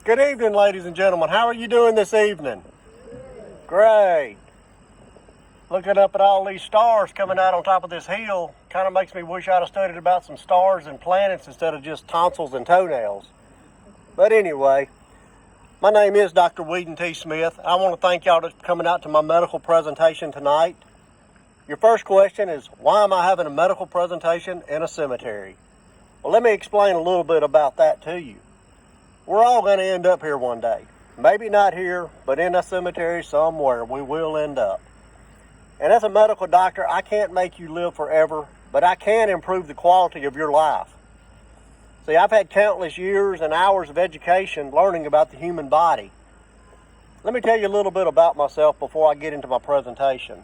Good evening, ladies and gentlemen. How are you doing this evening? Great. Looking up at all these stars coming out on top of this hill kind of makes me wish I'd have studied about some stars and planets instead of just tonsils and toenails. But anyway, my name is Dr. Weden T Smith. I want to thank y'all for coming out to my medical presentation tonight. Your first question is, why am I having a medical presentation in a cemetery? Well, let me explain a little bit about that to you. We're all going to end up here one day. Maybe not here, but in a cemetery somewhere we will end up. And as a medical doctor, I can't make you live forever, but I can improve the quality of your life. See, I've had countless years and hours of education learning about the human body. Let me tell you a little bit about myself before I get into my presentation.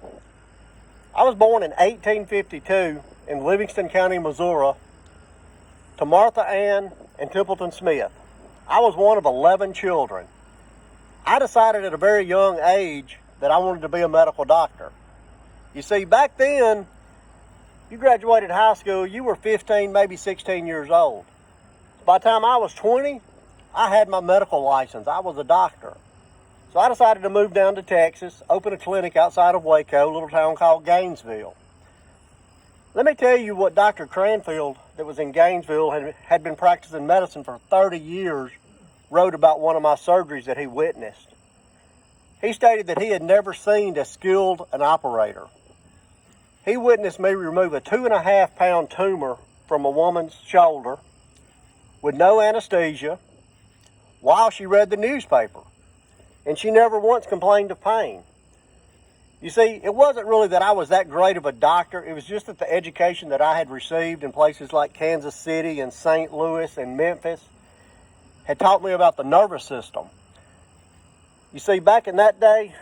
I was born in 1852 in Livingston County, Missouri, to Martha Ann and Templeton Smith. I was one of 11 children. I decided at a very young age that I wanted to be a medical doctor. You see, back then, you graduated high school, you were 15, maybe 16 years old. By the time I was 20, I had my medical license. I was a doctor. So I decided to move down to Texas, open a clinic outside of Waco, a little town called Gainesville. Let me tell you what Dr. Cranfield, that was in Gainesville, had been practicing medicine for 30 years, wrote about one of my surgeries that he witnessed. He stated that he had never seen as skilled an operator. He witnessed me remove a 2.5-pound tumor from a woman's shoulder with no anesthesia while she read the newspaper. And she never once complained of pain. You see, it wasn't really that I was that great of a doctor. It was just that the education that I had received in places like Kansas City and St. Louis and Memphis had taught me about the nervous system. You see, back in that day,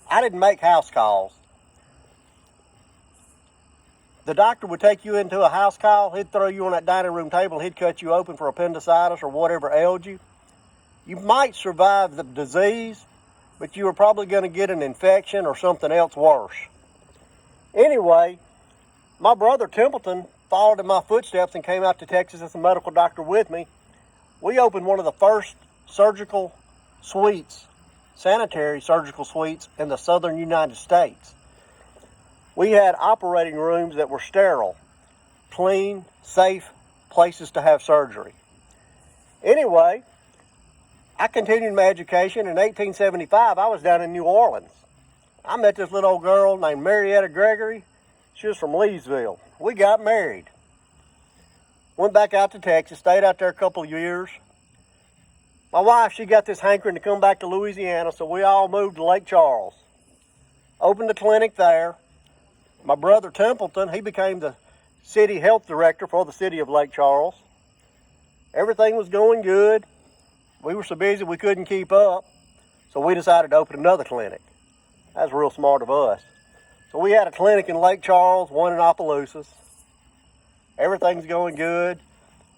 I didn't make house calls. The doctor would take you into a house call. He'd throw you on that dining room table. He'd cut you open for appendicitis or whatever ailed you. You might survive the disease, but you were probably going to get an infection or something else worse. Anyway, my brother Templeton followed in my footsteps and came out to Texas as a medical doctor with me. We opened one of the first surgical suites, sanitary surgical suites in the southern United States. We had operating rooms that were sterile, clean, safe places to have surgery. Anyway, I continued my education. In 1875, I was down in New Orleans. I met this little old girl named Marietta Gregory. She was from Leesville. We got married. Went back out to Texas, stayed out there a couple of years. My wife, she got this hankering to come back to Louisiana, so we all moved to Lake Charles. Opened a clinic there. My brother Templeton, he became the city health director for the city of Lake Charles. Everything was going good. We were so busy we couldn't keep up, so we decided to open another clinic. That was real smart of us. So we had a clinic in Lake Charles, one in Opelousas. Everything's going good.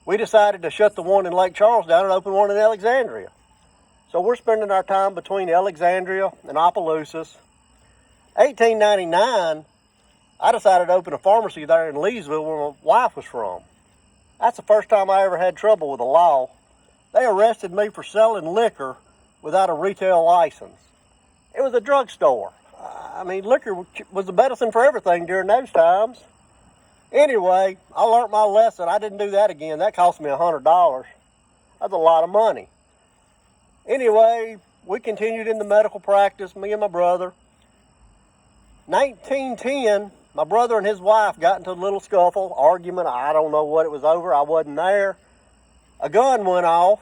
We decided to shut the one in Lake Charles down and open one in Alexandria. So we're spending our time between Alexandria and Opelousas. 1899, I decided to open a pharmacy there in Leesville where my wife was from. That's the first time I ever had trouble with the law. They arrested me for selling liquor without a retail license. It was a drugstore. Liquor was the medicine for everything during those times. Anyway, I learned my lesson. I didn't do that again. That cost me $100. That's a lot of money. Anyway, we continued in the medical practice, me and my brother. 1910, my brother and his wife got into a little scuffle, argument. I don't know what it was over. I wasn't there. A gun went off.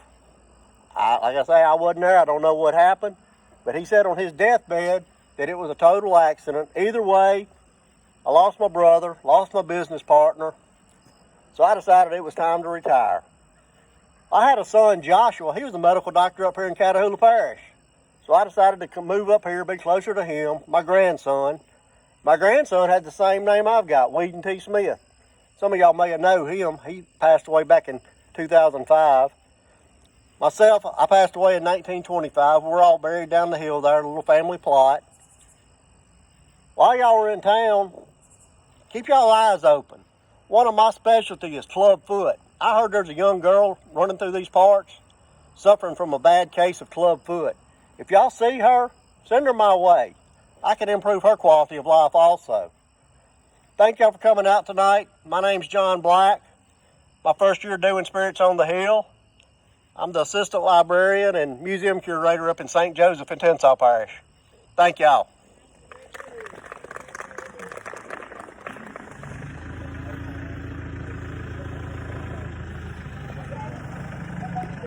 Like I say, I wasn't there. I don't know what happened. But he said on his deathbed that it was a total accident. Either way, I lost my brother, lost my business partner. So I decided it was time to retire. I had a son, Joshua. He was a medical doctor up here in Catahoula Parish. So I decided to move up here, be closer to him, my grandson. My grandson had the same name I've got, Weden T Smith. Some of y'all may know him. He passed away back in 2005. Myself, I passed away in 1925. We're all buried down the hill there, a little family plot. While y'all were in town, keep y'all eyes open. One of my specialties is club foot. I heard there's a young girl running through these parts suffering from a bad case of club foot. If y'all see her, send her my way. I can improve her quality of life also. Thank y'all for coming out tonight. My name's John Black. My first year doing Spirits on the Hill. I'm the assistant librarian and museum curator up in St. Joseph in Tensas Parish. Thank y'all.